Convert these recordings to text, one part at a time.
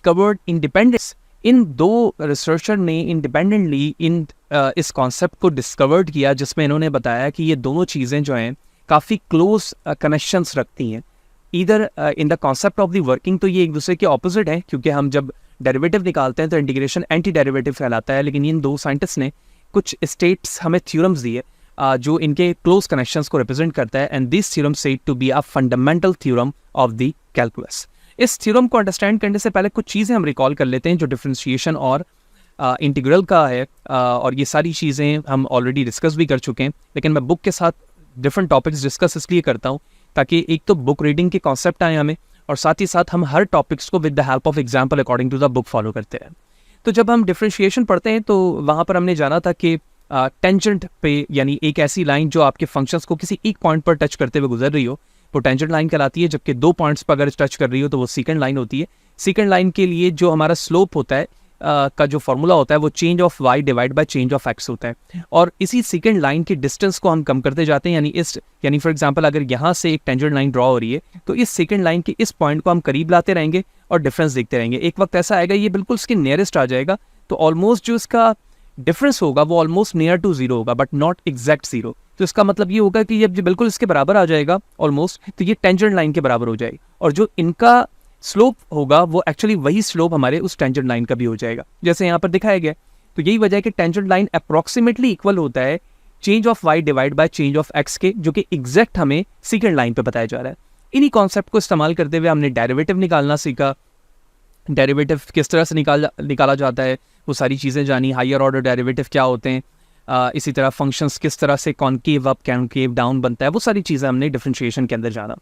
Covered independence, इन दो researcher ने independently इस कॉन्सेप्ट को डिस्कवर्ड किया, जिसमें इन्होंने बताया कि ये दोनों चीज़ें जो हैं काफ़ी क्लोज कनेक्शंस रखती हैं। इधर in the concept of the working तो ये एक दूसरे के ऑपोजिट है, क्योंकि हम जब डेरिवेटिव निकालते हैं तो इंटीग्रेशन एंटी डेरिवेटिव कहलाता है, लेकिन इन दो साइंटिस्ट ने कुछ स्टेट्स हमें थ्योरम्स दिए जो इनके क्लोज कनेक्शंस को रिप्रेजेंट करता है, and this theorem said to be a fundamental theorem of the calculus. इस थ्योरम को अंडरस्टैंड करने से पहले कुछ चीज़ें हम रिकॉल कर लेते हैं जो डिफरेंशिएशन और इंटीग्रल का है, और ये सारी चीज़ें हम ऑलरेडी डिस्कस भी कर चुके हैं, लेकिन मैं बुक के साथ डिफरेंट टॉपिक्स डिस्कस इसलिए करता हूँ ताकि एक तो बुक रीडिंग के कॉन्सेप्ट आए हमें, और साथ ही साथ हम हर टॉपिक्स को with the help of example according to the book follow करते हैं। तो जब हम डिफरेंशिएशन पढ़ते हैं तो वहाँ पर हमने जाना था कि टेंजेंट पे, यानी एक ऐसी लाइन जो आपके फंक्शंस को किसी एक पॉइंट पर टच करते हुए गुजर रही हो, वो टेंजेंट लाइन कहलाती है, जबकि दो पॉइंट्स पर अगर टच कर रही हो तो वो सेकंड लाइन होती है। सेकंड लाइन के लिए जो हमारा स्लोप होता है का जो फॉर्मूला होता है वो change of y divide by change of x होता है, और इसी सेकंड लाइन की डिस्टेंस को हम कम करते जाते हैं, यानी फॉर एग्जांपल अगर यहाँ से एक टेंजेंट लाइन ड्रॉ हो रही है तो इस सेकंड लाइन के इस पॉइंट को हम करीब लाते रहेंगे और डिफरेंस देखते रहेंगे। एक वक्त ऐसा आएगा ये बिल्कुल इसके नियरेस्ट आ जाएगा, तो ऑलमोस्ट जो इसका डिफरेंस होगा वो ऑलमोस्ट नियर टू जीरो होगा, बट नॉट एग्जैक्ट जीरो। तो इसका मतलब ये होगा कि जब बिल्कुल इसके बराबर आ जाएगा ऑलमोस्ट, तो ये टेंजेंट लाइन के बराबर हो जाएगी, और जो इनका स्लोप होगा वो एक्चुअली वही स्लोप हमारे उस टेंजेंट लाइन का भी हो जाएगा, जैसे यहाँ पर दिखाया गया। तो यही वजह है कि टेंजेंट लाइन अप्रॉक्सीमेटली इक्वल होता है change of y divide by change of x के, जो कि एग्जैक्ट हमें सेकंड लाइन पे बताया जा रहा है। इन्हीं कॉन्सेप्ट को इस्तेमाल करते हुए हमने डेरिवेटिव निकालना सीखा, डेरिवेटिव किस तरह से निकाला जाता है वो सारी चीज़ें जानी, हायर ऑर्डर डेरिवेटिव क्या होते हैं, इसी तरह फंक्शंस किस तरह से कॉन्केव अप कॉन्केव डाउन बनता है, वो सारी चीज़ें हमने डिफरेंशिएशन के अंदर जाना।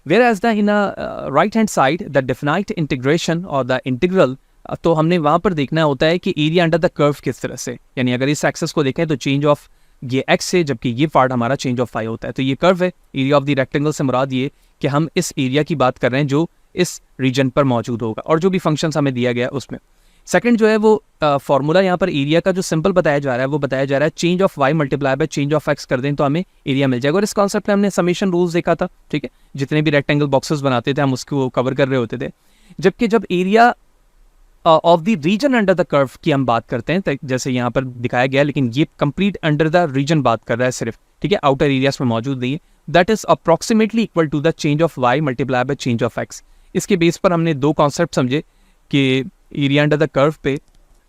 Whereas in a right hand side the definite integration or the integral, तो हमने वहाँ पर देखना होता है कि एरिया अंडर द कर्व किस तरह से, यानी अगर इस एक्सेस को देखें तो चेंज ऑफ ये x है, जबकि ये पार्ट हमारा चेंज ऑफ y होता है। तो ये कर्व है, एरिया ऑफ द रेक्टेंगल से मुराद ये कि हम इस एरिया की बात कर रहे हैं जो इस रीजन पर मौजूद होगा, और जो भी फंक्शंस हमें दिया गया उसमें। सेकंड जो है वो फॉर्मूला यहाँ पर एरिया का जो सिंपल बताया जा रहा है वो बताया जा रहा है change of y multiply by change of x कर दें तो हमें एरिया मिल जाएगा। और इस कॉन्सेप्ट में हमने समेशन रूल्स देखा था, ठीक है, जितने भी रेक्टेंगल बॉक्सेस बनाते थे हम उसको कवर कर रहे होते थे। जबकि जब area of the region under the curve की हम बात करते हैं, जैसे यहाँ पर दिखाया गया, लेकिन ये कंप्लीट अंडर द रीजन बात कर रहा है सिर्फ, ठीक है, आउटर एरियाज में मौजूद नहीं है, that is approximately equal to the change of y multiply by change of x। इसके बेस पर हमने दो कॉन्सेप्ट समझे कि एरिया अंडर द कर्व पे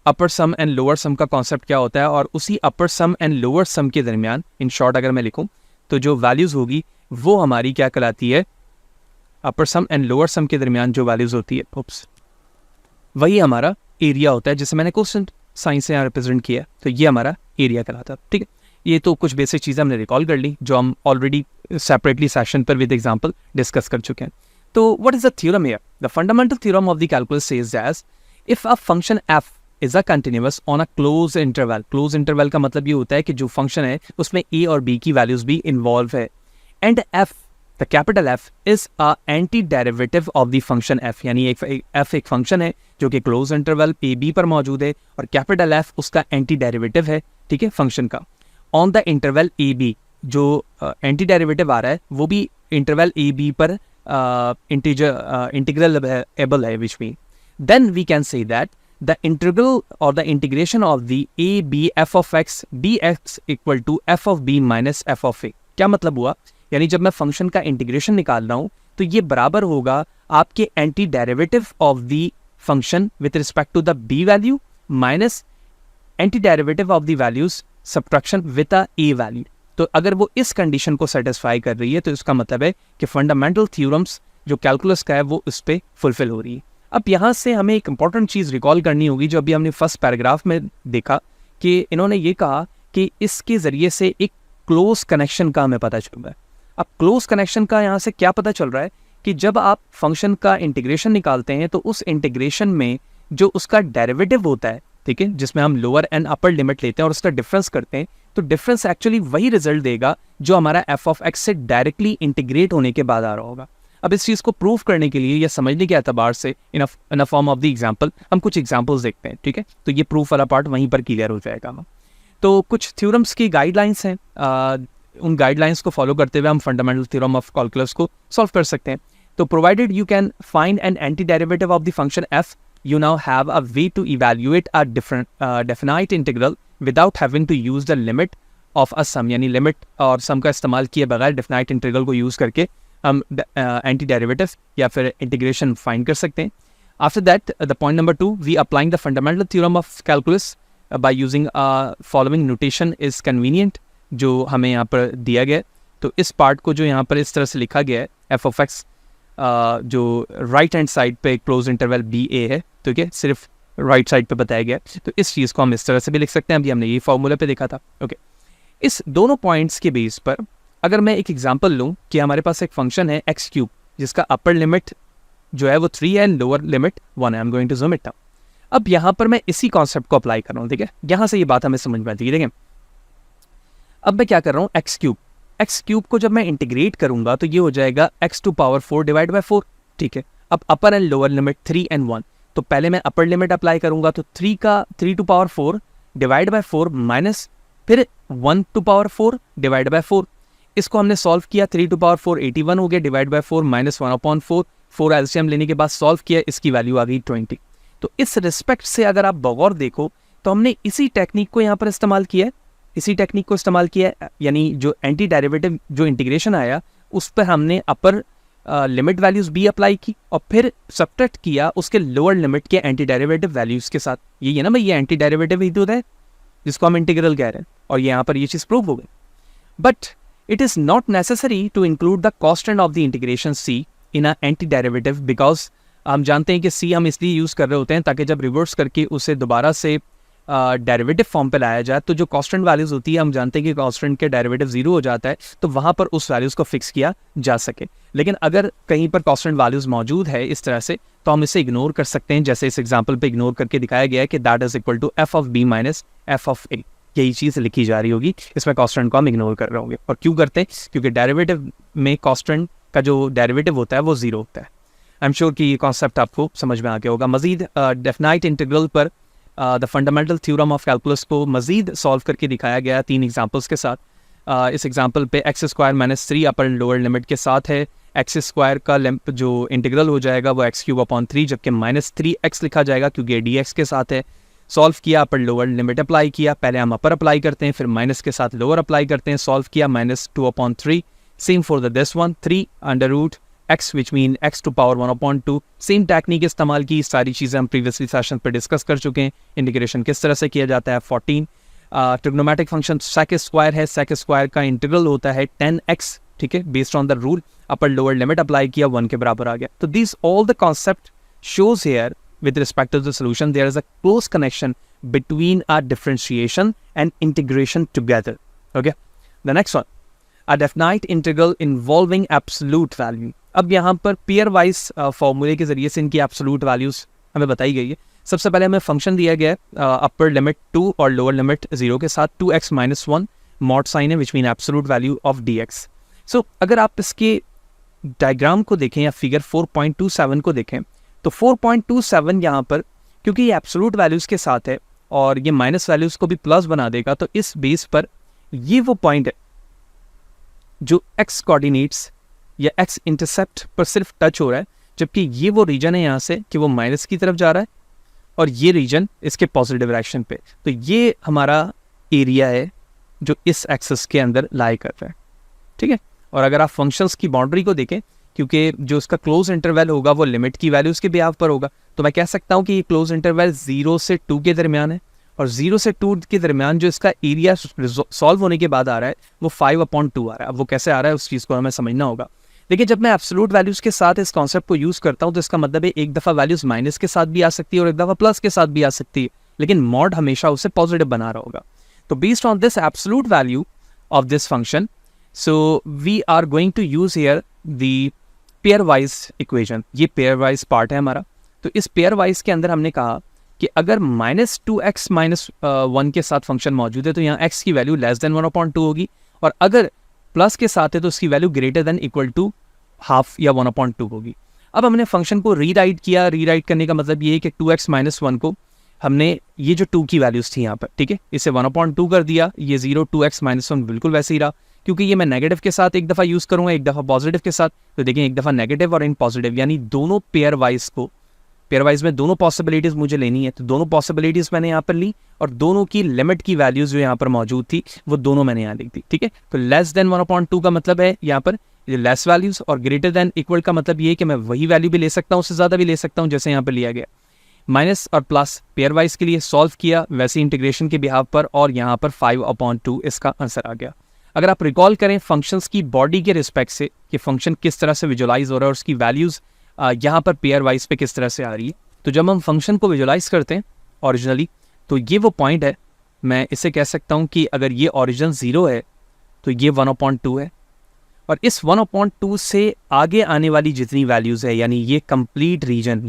अपर सम एंड लोअर सम का कॉन्सेप्ट क्या होता है, और उसी अपर सम एंड लोअर सम के दरमियान, इन शॉर्ट अगर मैं लिखूं तो जो वैल्यूज़ होगी वो हमारी क्या कहलाती है, अपर सम एंड लोअर सम के दरमियान जो वैल्यूज़ होती है वही हमारा एरिया होता है, जिसे मैंने क्वेश्चन साइन से यहाँ रिप्रेजेंट किया, तो ये हमारा एरिया कहलाता है। ठीक है, ये तो कुछ बेसिक चीज़ें हमने रिकॉल कर ली जो हम ऑलरेडी सेपरेटली सेशन पर विद एग्जाम्पल डिस्कस कर चुके हैं। तो what is the theorem here? The fundamental theorem of the calculus says that if a function f is a continuous on a close interval, close interval का मतलब ये होता है कि जो फंक्शन है उसमें a और b की वैल्यूज भी इन्वॉल्व है, and f the capital F is a anti derivative of the function f, यानी f एक फंक्शन है जो कि क्लोज इंटरवल a b पर मौजूद है और कैपिटल F उसका एंटी डेरिवेटिव है, ठीक है, फंक्शन का। On the interval a b जो एंटी डेरिवेटिव आ रहा है वो भी इंटरवल a b पर इंटीग्रल एबल है, which mean then we can say that the integral or the integration of the a b f of x dx equal to f of b minus f of a। क्या मतलब हुआ? यानी जब मैं function का integration निकाल रहा हूं तो ये बराबर होगा आपके anti derivative of the function with respect to the b value minus anti derivative of the values subtraction with a a value. तो अगर वो इस कंडीशन को सेटिस्फाई कर रही है तो इसका मतलब है कि फंडामेंटल थ्योरम्स जो कैलकुलस का है वो उस पर फुलफिल हो रही है। अब यहाँ से हमें एक इंपॉर्टेंट चीज़ रिकॉल करनी होगी जो अभी हमने फर्स्ट पैराग्राफ में देखा कि इन्होंने ये कहा कि इसके ज़रिए से एक क्लोज कनेक्शन का हमें पता चल रहा है। अब क्लोज कनेक्शन का यहाँ से क्या पता चल रहा है कि जब आप फंक्शन का इंटीग्रेशन निकालते हैं तो उस इंटीग्रेशन में जो उसका डेरिवेटिव होता है, ठीक है, जिसमें हम लोअर एंड अपर लिमिट लेते हैं और उसका डिफरेंस करते हैं, तो डिफरेंस एक्चुअली वही रिजल्ट देगा जो हमारा एफ ऑफ एक्स से डायरेक्टली इंटीग्रेट होने के बाद आ रहा होगा। अब इस चीज़ को प्रूव करने के लिए या समझने के एतबार से in a form of the example हम कुछ एग्जाम्पल्स देखते हैं, ठीक है, तो ये प्रूफ वाला पार्ट वहीं पर क्लियर हो जाएगा। तो कुछ थ्योरम्स की गाइडलाइंस हैं, उन गाइडलाइंस को फॉलो करते हुए हम फंडामेंटल थ्योरम ऑफ कैलकुलस को सॉल्व कर सकते हैं। तो provided you can find an anti derivative of the function f you now have a way to evaluate a definite integral without having to use the limit of a sum, यानी limit और सम का इस्तेमाल किए बगैर definite integral को use करके हम anti derivative या फिर इंटीग्रेशन फाइंड कर सकते हैं. After that the point number 2, we applying the fundamental theorem of calculus by using following notation is convenient, जो हमें यहाँ पर दिया गया है. तो इस पार्ट को जो यहाँ पर इस तरह से लिखा गया है, एफ ऑफ एक्स जो राइट हैंड साइड पे क्लोज इंटरवल बी ए है, ठीक है, सिर्फ राइट साइड पे बताया गया है. तो इस चीज़ को हम इस तरह से भी लिख सकते हैं. अभी हमने ये फॉर्मूला पे देखा था. ओके, इस दोनों पॉइंट्स के बेस पर अगर मैं एक एग्जांपल लूँ कि हमारे पास एक फंक्शन है एक्स क्यूब, जिसका अपर लिमिट जो है वो 3 है, लोअर लिमिट 1 है. I am going to zoom it now. अब यहाँ पर मैं इसी कॉन्सेप्ट को अप्लाई कर रहा हूँ. ठीक है, यहाँ से ये बात हमें समझ में आती है. देखें, अब मैं क्या कर रहा हूँ, एक्स क्यूब को जब मैं इंटीग्रेट करूंगा तो ये हो जाएगा X to power 4 divide by 4. ठीक है, अब upper and lower limit 3 and 1, तो पहले मैं अपर लिमिट अप्लाई करूंगा तो 3 to power 4 divide by 4 minus फिर 1 टू पावर 4 डिवाइड बाई 4. इसको हमने सॉल्व किया, 3 टू पावर 4 81 हो गया, डिवाइड बाई 4 माइनस 1/4. 4 एलसीएम लेने के बाद सॉल्व किया, इसकी वैल्यू आ गई 20. तो इस रिस्पेक्ट से अगर आप बगौर देखो तो हमने इसी टेक्निक को यहाँ पर इस्तेमाल किया है, यानी जो एंटी डेरिवेटिव जो इंटीग्रेशन आया उस पर हमने अपर लिमिट वैल्यूज भी अप्लाई की और फिर सब्ट्रैक्ट किया उसके लोअर लिमिट के एंटी डेरिवेटिव वैल्यूज के साथ. यही है ना भाई, ये एंटी डेरिवेटिव ही तो है जिसको हम इंटीग्रल कह रहे हैं, और यहाँ पर ये चीज़ प्रूव हो गई. But it is not necessary to include the constant of the integration C in a anti derivative, because हम जानते हैं कि सी हम इसलिए यूज़ कर रहे होते हैं ताकि जब रिवर्स करके उसे दोबारा से डेरिवेटिव फॉर्म पे लाया जाए तो जो कांस्टेंट वैल्यूज होती है, हम जानते हैं कि कांस्टेंट के डेरिवेटिव 0 हो जाता है, तो वहाँ पर उस वैल्यूज़ को फिक्स किया जा सके. लेकिन अगर कहीं पर कांस्टेंट वैल्यूज मौजूद है इस तरह से, तो हम इसे इग्नोर कर सकते हैं, जैसे इस एग्जाम्पल पे इग्नोर करके दिखाया गया है कि that is equal to f of b minus f of a. यही चीज़ लिखी जा रही होगी, इसमें कांस्टेंट को हम इग्नोर कर रहे होंगे. और क्यों करते हैं? क्योंकि डेरिवेटिव में कांस्टेंट का जो डेरिवेटिव होता है वो 0 होता है. आई एम श्योर कि ये कॉन्सेप्ट आपको समझ में आ गया होगा. मजीद डेफिनाइट इंटीग्रल पर the fundamental theorem of calculus को मजीद सॉल्व करके दिखाया गया 3 एग्जाम्पल्स के साथ. इस एग्जाम्पल पे एक्स स्क्वायर माइनस 3 अपर लोअर लिमिट के साथ है. एक्स स्क्वायर का जो इंटीग्रल हो जाएगा वो एक्स क्यूब अपॉन 3, जबकि माइनस 3x लिखा जाएगा क्योंकि डी एक्स के साथ है. सॉल्व किया, अपर लोअर लिमिट अप्लाई किया, पहले हम अपर अप्लाई करते हैं फिर माइनस के साथ लोअर अप्लाई करते हैं. सॉल्व किया, minus 2/3. Same for this one, 3 under root x which mean x to power 1/2. Same technique इस्तेमाल की. सारी चीज़ें हम प्रीवियसली सेशन पर डिस्कस कर चुके हैं. इंटीग्रेशन किस तरह से किया जाता है. 14 ट्रिग्नोमेट्रिक फंक्शन सेक स्क्वायर है. सेक स्क्वायर का इंटीग्रल होता है 10x, ठीक है, based on the rule. Upper lower limit apply किया, 1 के बराबर आ गया. तो this all the concept shows here with respect to the solution there is a close connection between our differentiation and integration together. Okay, the next one, a definite integral involving absolute value. अब यहाँ पर pair wise फॉर्मूले के जरिए से इनकी absolute values हमें बताई गई है. सबसे पहले हमें फंक्शन दिया गया है अपर लिमिट 2 और लोअर लिमिट 0 के साथ. 2x माइनस 1 मॉड साइन है which mean absolute value of dx. सो अगर आप इसके डायग्राम को देखें या फिगर 4.27 को देखें तो 4.27 यहाँ पर क्योंकि ये एब्सोल्यूट वैल्यूज़ के साथ है और ये माइनस वैल्यूज़ को भी प्लस बना देगा, तो इस बेस पर ये वो पॉइंट है जो एक्स कोऑर्डिनेट्स या एक्स इंटरसेप्ट पर सिर्फ टच हो रहा है, जबकि ये वो रीजन है यहाँ से कि वो माइनस की तरफ जा रहा है और ये रीजन इसके पॉजिटिव डायरेक्शन पे. तो ये हमारा एरिया है जो इस एक्सिस के अंदर लाई कर रहा है. ठीक है, और अगर आप फंक्शंस की बाउंड्री को देखें, क्योंकि जो इसका क्लोज इंटरवल होगा वो लिमिट की वैल्यूज़ के बिहाव पर होगा, तो मैं कह सकता हूँ कि ये क्लोज इंटरवल 0 से 2 के दरमियान है. और 0 से 2 के दरमियान जो इसका एरिया सॉल्व होने के बाद आ रहा है वो 5/2 आ रहा है. अब वो कैसे आ रहा है उस चीज़ को हमें समझना होगा. देखिए, जब मैं एब्सोल्यूट वैल्यूज़ के साथ इस कॉन्सेप्ट को यूज़ करता हूँ तो इसका मतलब है एक दफ़ा वैल्यूज़ माइनस के साथ भी आ सकती है और एक दफ़ा प्लस के साथ भी आ सकती है, लेकिन मॉड हमेशा उसे पॉजिटिव बना रहा होगा. तो based on this absolute value of this function, so we are going to use here the pairwise equation. ये पेयर वाइज पार्ट है हमारा. तो इस पेयर वाइज के अंदर हमने कहा कि अगर -2x माइनस 1 के साथ फंक्शन मौजूद है तो यहाँ x की वैल्यू लेस देन 1/2 होगी, और अगर प्लस के साथ है तो उसकी value greater than equal to half या 1/2 होगी. अब हमने फंक्शन को रीराइट किया. रीराइट करने का मतलब ये है कि 2x माइनस 1 को हमने ये जो 2 की वैल्यूज़ थी यहाँ पर, ठीक है, इसे 1/2 कर दिया. ये 0 2x माइनस 1 बिल्कुल वैसे ही रहा, क्योंकि ये मैं नेगेटिव के साथ एक दफ़ा यूज़ करूँगा, एक दफ़ा पॉजिटिव के साथ. तो देखें, एक दफ़ा नेगेटिव और इन पॉजिटिव, यानी दोनों पेयर वाइज को पेयर वाइज में दोनों पॉसिबिलिटीज़ मुझे लेनी है, तो दोनों पॉसिबिलिटीज़ मैंने यहाँ पर ली और दोनों की लिमिट की वैल्यूज़ जो यहाँ पर मौजूद थी वो दोनों मैंने यहाँ लिख दी, ठीक है। तो लेस देन 1/2 का मतलब है यहाँ पर लेस वैल्यूज़, और ग्रेटर देन इक्वल का मतलब ये है कि मैं वही वैल्यू भी ले सकता हूँ, उससे ज़्यादा भी ले सकता हूँ जैसे यहाँ पर लिया गया। माइनस और प्लस पेयर वाइज के लिए सॉल्व किया वैसे इंटीग्रेशन के बिहाव पर, और यहाँ पर 5/2 इसका आंसर आ गया। अगर आप रिकॉल करें फंक्शंस की बॉडी के रिस्पेक्ट से कि फंक्शन किस तरह से विजुलाइज हो रहा है और उसकी वैल्यूज़ यहाँ पर पेयर वाइज पे किस तरह से आ रही है, तो जब हम फंक्शन को विजुलाइज करते हैं ओरिजिनली, तो ये वो पॉइंट है, मैं इसे कह सकता हूँ कि अगर ये ओरिजिन 0 है तो ये 1/2 है, और इस 1/2 से आगे आने वाली जितनी वैल्यूज़ है यानी ये कंप्लीट रीजन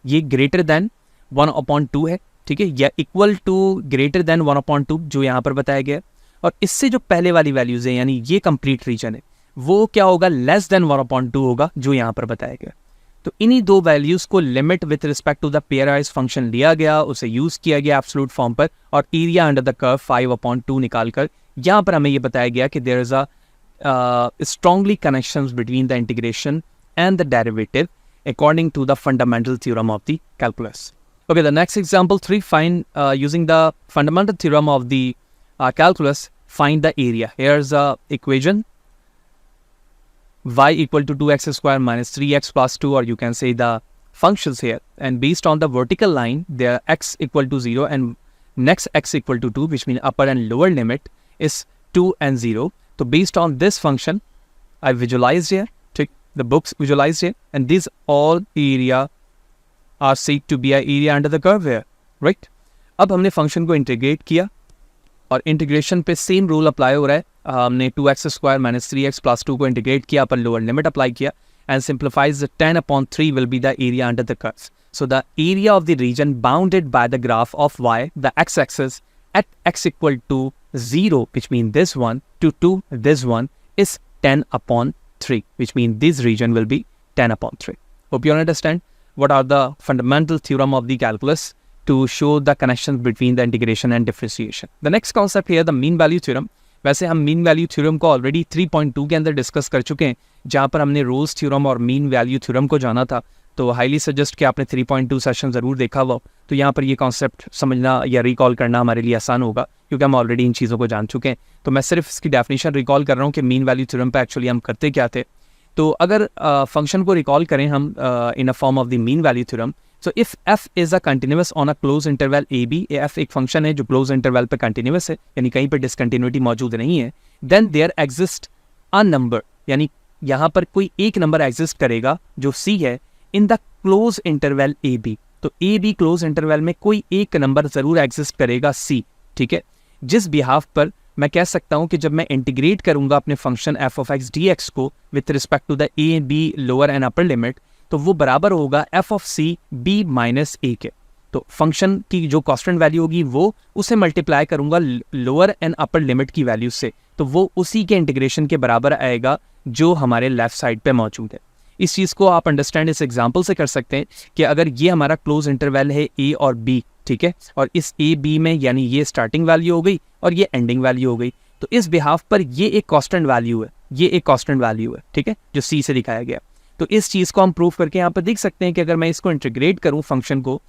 ये ग्रेटर देन 1/2 है, ठीक है, या इक्वल टू ग्रेटर देन 1/2 जो यहाँ पर बताया गया है। और इससे जो पहले वाली वैल्यूज़ है यानी ये कंप्लीट रीजन है वो क्या होगा, लेस देन 1/2 होगा जो यहाँ पर बताया गया। तो इन्हीं दो वैल्यूज़ को limit with respect to the pairwise function लिया गया, उसे यूज़ किया गया एब्सोल्यूट फॉर्म पर, और एरिया अंडर द कर्व 5/2 निकालकर यहाँ पर हमें ये बताया गया कि there is a strongly connections between the integration and the derivative according to the fundamental theorem of the calculus. Okay, the next example 3, find using the fundamental theorem of the calculus, find the area. Here's a equation y equal to 2x square minus 3x plus 2, or you can say the functions here, and based on the vertical line there x equal to 0 and next x equal to 2, which means upper and lower limit is 2 and 0. So based on this function I visualized here, the books visualized here, and these all area are said to be a area under the curve here, right? अब हमने function को integrate किया और integration पे same rule apply हो रहा है, हमने 2x square minus 3x plus 2 को इंटीग्रेट किया, पर लोअर लिमिट अप्लाई किया, and simplifies 10/3 will be the area under the curve. So the area of the reason bounded by the graph of y, the x axis at x equal to 0, which means this one, to this one is 10/3, which means this region will be 10/3. Hope you understand what are the fundamental theorem of the calculus to show the connections between the integration and differentiation. The next concept here, the mean value theorem. वैसे हम mean value theorem को already 3.2 के अंदर discuss कर चुके हैं, जहाँ पर हमने रोल्स थ्योरम और मीन वैल्यू थ्योरम को जाना था, तो हाईली सजेस्ट कि आपने 3.2 सेशन ज़रूर देखा हुआ, तो यहाँ पर ये कॉन्सेप्ट समझना या रिकॉल करना हमारे लिए आसान होगा क्योंकि हम ऑलरेडी इन चीज़ों को जान चुके हैं. तो मैं सिर्फ इसकी डेफिनेशन रिकॉल कर रहा हूँ कि मीन वैल्यू थ्योरम पे एक्चुअली हम करते क्या थे. तो अगर फंक्शन को रिकॉल करें हम in a form of the mean value theorem, so if f is a continuous on a close interval a b, f एक फंक्शन है जो क्लोज इंटरवल पे कंटिन्यूअस है यानी कहीं पर डिसकंटिन्यूटी मौजूद नहीं है, then there exist a number, यानी यहाँ पर कोई एक नंबर एग्जिस्ट करेगा जो c है in the close interval a b. तो ए बी क्लोज इंटरवल में कोई एक नंबर ज़रूर एग्जिस्ट करेगा c, ठीक है, जिस बिहाफ पर मैं कह सकता हूं कि जब मैं इंटीग्रेट करूंगा अपने function f of x dx को with respect to the a b lower and upper limit, तो वो बराबर होगा f of c b minus a के. तो फंक्शन की जो कांस्टेंट वैल्यू होगी वो उसे मल्टीप्लाई करूंगा लोअर एंड अपर लिमिट की वैल्यू से, तो वो उसी के इंटीग्रेशन के बराबर आएगा जो हमारे लेफ्ट साइड पे मौजूद है. इस चीज़ को आप अंडरस्टैंड इस एग्जाम्पल से कर सकते हैं कि अगर ये हमारा क्लोज इंटरवल है a और b, ठीक है, और इस ए बी में यानी ये स्टार्टिंग वैल्यू हो गई और ये एंडिंग वैल्यू हो गई, तो इस बिहाफ पर ये एक कांस्टेंट वैल्यू है, ये एक कांस्टेंट वैल्यू है, ठीक है, जो सी से दिखाया गया. तो इस चीज़ को हम प्रूव करके यहाँ पर देख सकते हैं कि अगर मैं इसको इंटीग्रेट करूँ फंक्शन को,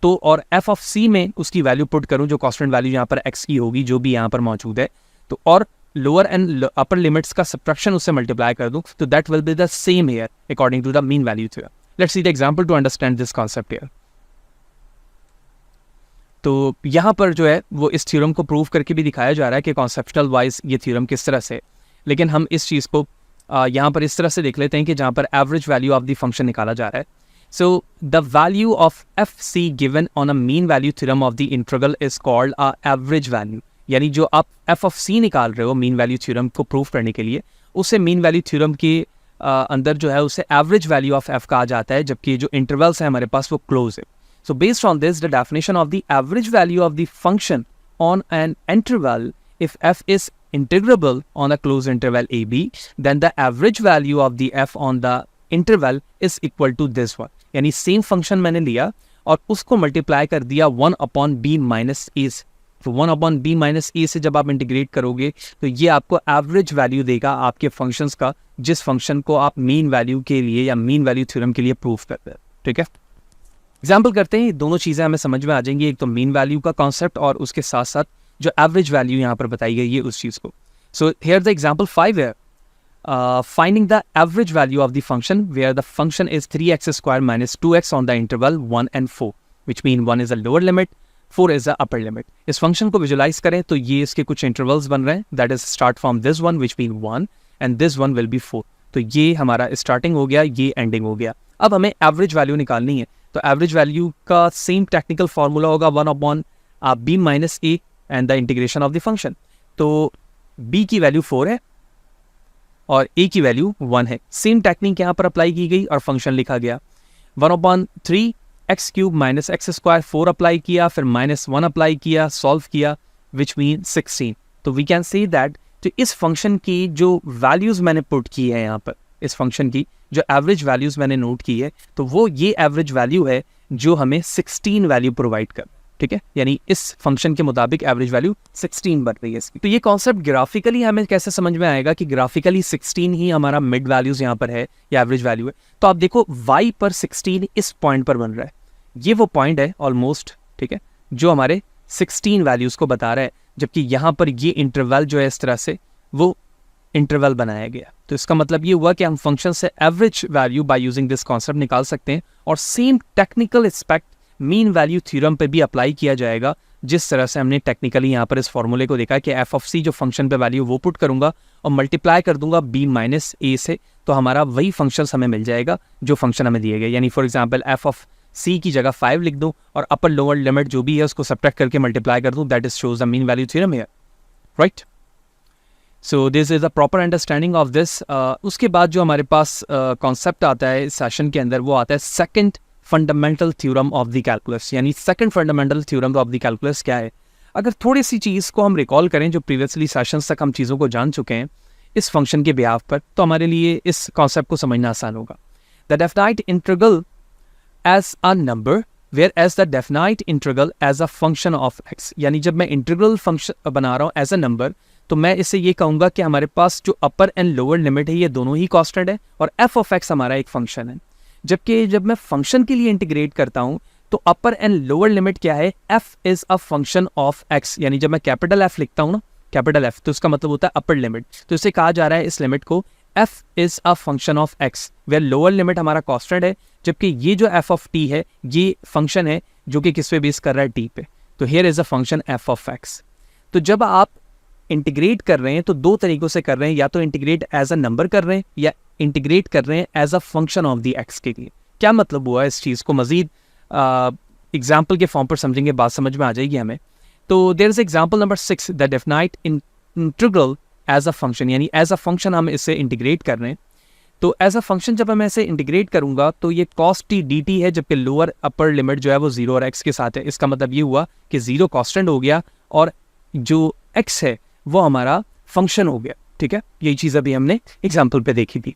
तो और एफ ऑफ सी में उसकी वैल्यू पुट करूँ जो कांस्टेंट वैल्यू यहाँ पर एक्स की होगी जो भी यहाँ पर मौजूद है, तो और लोअर एंड अपर लिमिट्स का सब्ट्रैक्शन उससे मल्टीप्लाई कर दूँ, तो that will be the same here according to the mean value theorem. Let's see the example to understand this concept here. तो यहाँ पर जो है वो इस थ्योरम को प्रूव करके भी दिखाया जा रहा है कि कॉन्सेप्चुअल वाइज ये थ्योरम किस तरह से, लेकिन हम इस चीज़ को यहाँ पर इस तरह से देख लेते हैं कि जहाँ पर average value of the function निकाला जा रहा है. So the value of f c given on a mean value theorem of the integral is called a average value. यानी जो आप एफ ऑफ सी निकाल रहे हो मीन वैल्यू थ्योरम को प्रूव करने के लिए, उसे मीन वैल्यू थ्योरम के अंदर जो है उसे एवरेज वैल्यू ऑफ एफ कहा जाता है, जबकि जो इंटरवल्स है हमारे पास वो क्लोज है. So based on this, the definition of the average value of the function on an interval, if f is integrable on a closed interval ab, then the average value of the f on the interval is equal to this one. यानी same function मैंने लिया और उसको multiply कर दिया 1/b minus a से. तो 1/b minus a से जब आप इंटीग्रेट करोगे तो ये आपको एवरेज वैल्यू देगा आपके फंक्शंस का, जिस फंक्शन को आप मीन वैल्यू के लिए या मीन वैल्यू थ्योरम के लिए प्रूव करते हैं, ठीक है. एग्जाम्पल करते हैं, दोनों चीज़ें हमें समझ में आ जाएंगी, एक तो मीन वैल्यू का कॉन्सेप्ट और उसके साथ साथ जो एवरेज वैल्यू यहाँ पर बताई गई है उस चीज़ को. सो हियर द एग्जाम्पल 5 है, finding the average value of the function where the function is 3x square minus 2x on the interval 1 and 4, which mean 1 is a lower limit, 4 is the upper limit. इस function को visualise करें तो ये इसके कुछ intervals बन रहे हैं, that is start from this one which mean 1 and this one will be 4. तो ये हमारा स्टार्टिंग हो गया, ये एंडिंग हो गया. अब हमें एवरेज वैल्यू निकालनी है, तो एवरेज वैल्यू का सेम टेक्निकल फॉर्मूला होगा 1 upon b minus a and the integration of the function. तो b की वैल्यू 4 है और a की वैल्यू 1 है. सेम टेक्निक यहाँ पर अप्लाई की गई और फंक्शन लिखा गया. 1/3 x cube minus x square, 4 apply किया, फिर -1 अप्लाई किया, सॉल्व किया, विच मीन 16. तो वी कैन से दैट तो इस फंक्शन की जो वैल्यूज मैंने पुट की है यहाँ पर, इस फंक्शन की जो एवरेज वैल्यूज मैंने नोट की है, तो वो ये एवरेज वैल्यू है जो हमें 16 वैल्यू प्रोवाइड कर, ठीक है. यानी इस फंक्शन के मुताबिक एवरेज वैल्यू 16 बन रही है इसकी. तो ये कॉन्सेप्ट ग्राफिकली हमें कैसे समझ में आएगा कि ग्राफिकली 16 ही हमारा मिड वैल्यूज यहाँ पर है या एवरेज वैल्यू है. तो आप देखो y पर 16 इस पॉइंट पर बन रहा है, ये वो पॉइंट है ऑलमोस्ट, ठीक है, जो हमारे 16 वैल्यूज को बता रहा है, जबकि यहाँ पर ये इंटरवल जो है इस तरह से वो इंटरवल बनाया गया. तो इसका मतलब ये हुआ कि हम फंक्शन से average value by using this concept निकाल सकते हैं, और same technical aspect mean value theorem पे भी अप्लाई किया जाएगा, जिस तरह से हमने टेक्निकली यहाँ पर इस फॉर्मूले को देखा कि एफ ऑफ सी जो फंक्शन पे वैल्यू वो पुट करूंगा और मल्टीप्लाई कर दूंगा b माइनस ए से, तो हमारा वही फंक्शन हमें मिल जाएगा जो फंक्शन हमें दिए गए. यानी फॉर एग्जाम्पल एफ ऑफ सी की जगह 5 लिख दूं और अपर लोअर लिमिट जो भी है उसको सब्ट्रैक्ट करके मल्टीप्लाई कर दूं, that is shows the mean value theorem here, right. So this is the proper understanding of this. उसके बाद जो हमारे पास कॉन्सेप्ट आता है इस सेशन के अंदर, वो आता है second fundamental theorem of the calculus. यानी second fundamental theorem of the calculus क्या है. अगर थोड़ी सी चीज़ को हम रिकॉल करें जो प्रीवियसली सेशंस तक हम चीज़ों को जान चुके हैं इस फंक्शन के बिहाफ पर, तो हमारे लिए इस कॉन्सेप्ट को समझना आसान होगा. The definite integral as a number whereas the definite integral as a function of x. यानी जब मैं इंटीग्रल फंक्शन बना रहा हूँ एज अ नंबर, तो मैं इससे ये कहूँगा कि हमारे पास जो अपर एंड लोअर लिमिट है ये दोनों ही कांस्टेंट है और एफ ऑफ एक्स हमारा एक फंक्शन है. जबकि जब मैं फंक्शन के लिए इंटीग्रेट करता हूँ तो अपर एंड लोअर लिमिट क्या है, F is a function of x. यानी जब मैं कैपिटल एफ लिखता हूँ ना, कैपिटल एफ, तो उसका मतलब होता है अपर लिमिट. तो इसे कहा जा रहा है इस लिमिट को f is a function of x, where lower limit हमारा कांस्टेंट है, जबकि ये जो एफ ऑफ टी है ये फंक्शन है जो कि किस पे बेस कर रहा है, टी पे. तो here is a function F of x. तो जब आप इंटीग्रेट कर रहे हैं तो दो तरीकों से कर रहे हैं, या तो इंटीग्रेट एज अ नंबर कर रहे हैं या इंटीग्रेट कर रहे हैं as a function of the x के लिए. क्या मतलब हुआ इस चीज़ को मजीद एग्जाम्पल के फॉर्म पर समझेंगे, बात समझ में आ जाएगी हमें. तो there is example number 6, the definite integral as a function. यानी एज अ फंक्शन हम इसे इंटीग्रेट कर रहे हैं. तो एज अ फंक्शन जब मैं इसे इंटीग्रेट करूंगा तो ये कॉस टी डी टी है, जबकि लोअर अपर लिमिट जो है वो 0 और x के साथ है. इसका मतलब ये हुआ कि 0 कांस्टेंट हो गया और जो x है वो हमारा फंक्शन हो गया, ठीक है. यही चीज़ अभी हमने एग्जाम्पल पे देखी थी.